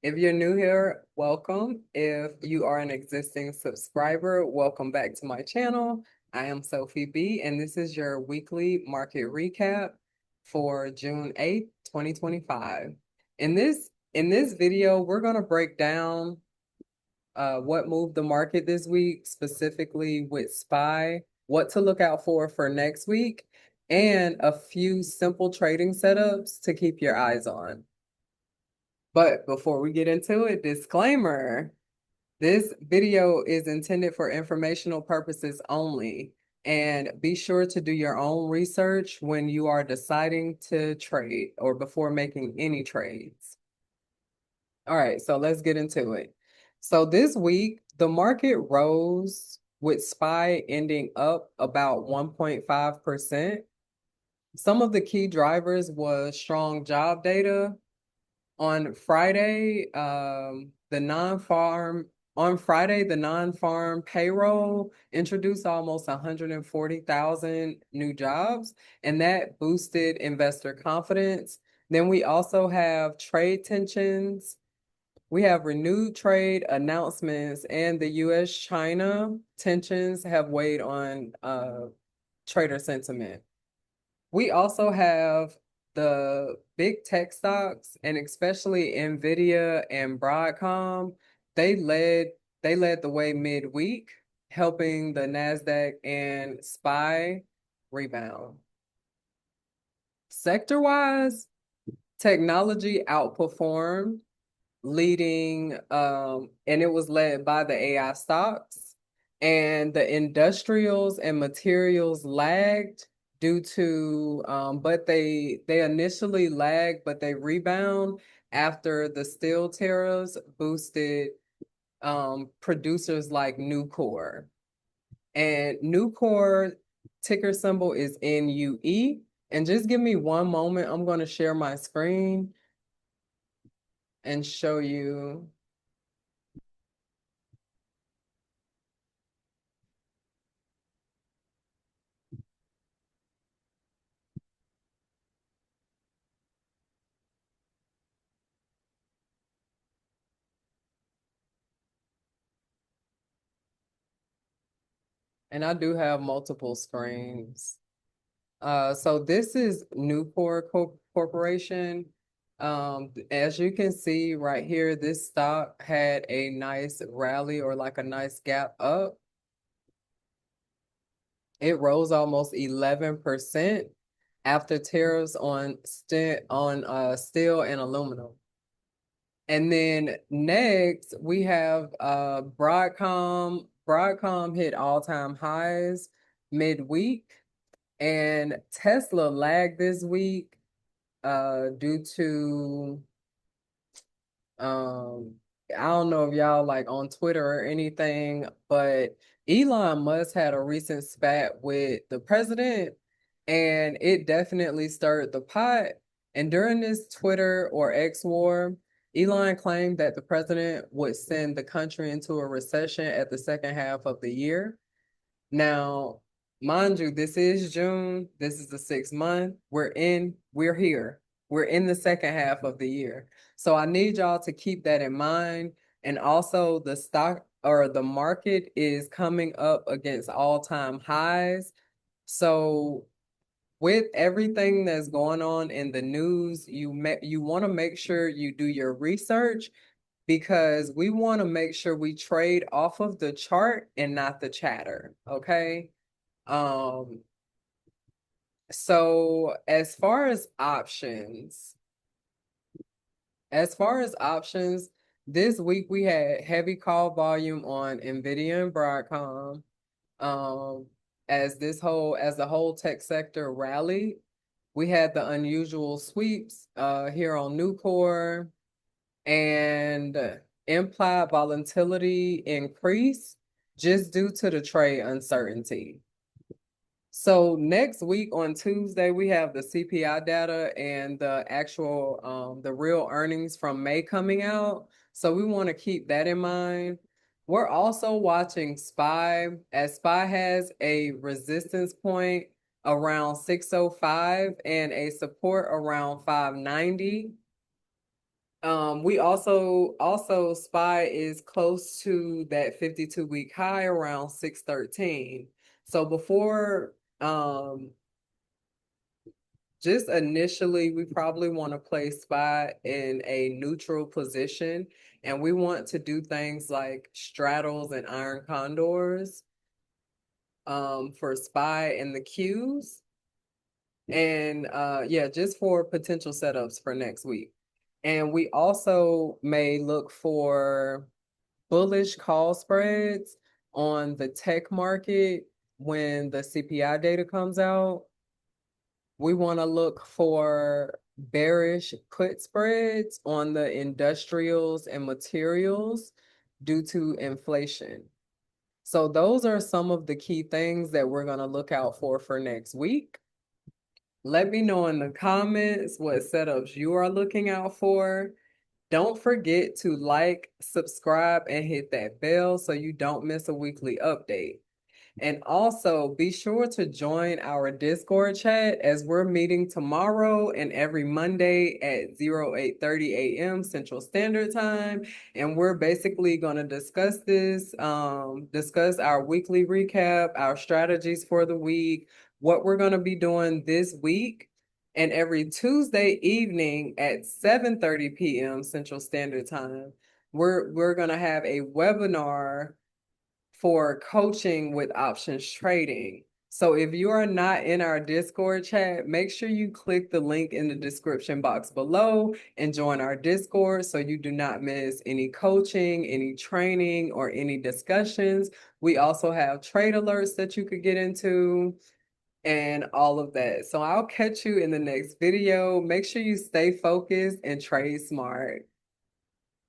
If you're new here, welcome. If you are an existing subscriber, welcome back to my channel. I am Sophie B, and this is your weekly market recap for June 8th, 2025. In this video, we're going to break down what moved the market this week, specifically with SPY, what to look out for next week, and a few simple trading setups to keep your eyes on. But before we get into it, disclaimer, this video is intended for informational purposes only, and be sure to do your own research when you are deciding to trade or before making any trades. All right, so let's get into it. So this week, the market rose with SPY ending up about 1.5%. Some of the key drivers was strong job data. On Friday, the non-farm the non-farm payroll introduced almost 140,000 new jobs, and that boosted investor confidence. Then we also have trade tensions. We have renewed trade announcements, and the US-China tensions have weighed on trader sentiment. We also have the big tech stocks, and especially Nvidia and Broadcom. They led the way midweek, helping the Nasdaq and SPY rebound. Sector-wise, technology outperformed, leading, and it was led by the AI stocks, and the industrials and materials lagged due to, but they initially lagged, but they rebound after the steel tariffs boosted producers like Nucor. And Nucor ticker symbol is NUE. And just give me one moment. I'm going to share my screen and show you. And I do have multiple screens. So this is Newport Corporation. As you can see right here, this stock had a nice rally, or like a nice gap up. It rose almost 11% after tariffs on steel and aluminum. And then next we have Broadcom. Broadcom hit all-time highs midweek, and Tesla lagged this week due to I don't know if y'all like on Twitter or anything, but Elon Musk had a recent spat with the president, and it definitely stirred the pot. And during this Twitter or X war, Elon claimed that the president would send the country into a recession at the second half of the year. Now, mind you, this is June. This is the 6th month. We're here. We're in the second half of the year. So I need y'all to keep that in mind. And also, the stock or the market is coming up against all-time highs. So with everything that's going on in the news, you want to make sure you do your research, because we want to make sure we trade off of the chart and not the chatter, okay? Um, so as far as options, this week we had heavy call volume on Nvidia and Broadcom. As the whole tech sector rallied, we had the unusual sweeps here on Nucor, and implied volatility increased just due to the trade uncertainty. So next week on Tuesday, we have the CPI data and the real earnings from May coming out. So we want to keep that in mind. We're also watching SPY, as SPY has a resistance point around 605 and a support around 590. We also SPY is close to that 52-week high around 613. So before just initially, we probably want to place SPY in a neutral position, and we want to do things like straddles and iron condors for SPY and the Qs. And yeah, just for potential setups for next week. And we also may look for bullish call spreads on the tech market when the CPI data comes out. We want to look for bearish put spreads on the industrials and materials due to inflation. So those are some of the key things that we're going to look out for next week. Let me know in the comments what setups you are looking out for. Don't forget to like, subscribe, and hit that bell so you don't miss a weekly update. And also be sure to join our Discord chat as we're meeting tomorrow and every Monday at 08:30 a.m. Central Standard Time. And we're basically going to discuss discuss our weekly recap, our strategies for the week, what we're going to be doing this week. And every Tuesday evening at 7:30 p.m. Central Standard Time, we're going to have a webinar for coaching with options trading. So if you are not in our Discord chat, make sure you click the link in the description box below and join our Discord so you do not miss any coaching, any training, or any discussions. We also have trade alerts that you could get into and all of that. So I'll catch you in the next video. Make sure you stay focused and trade smart.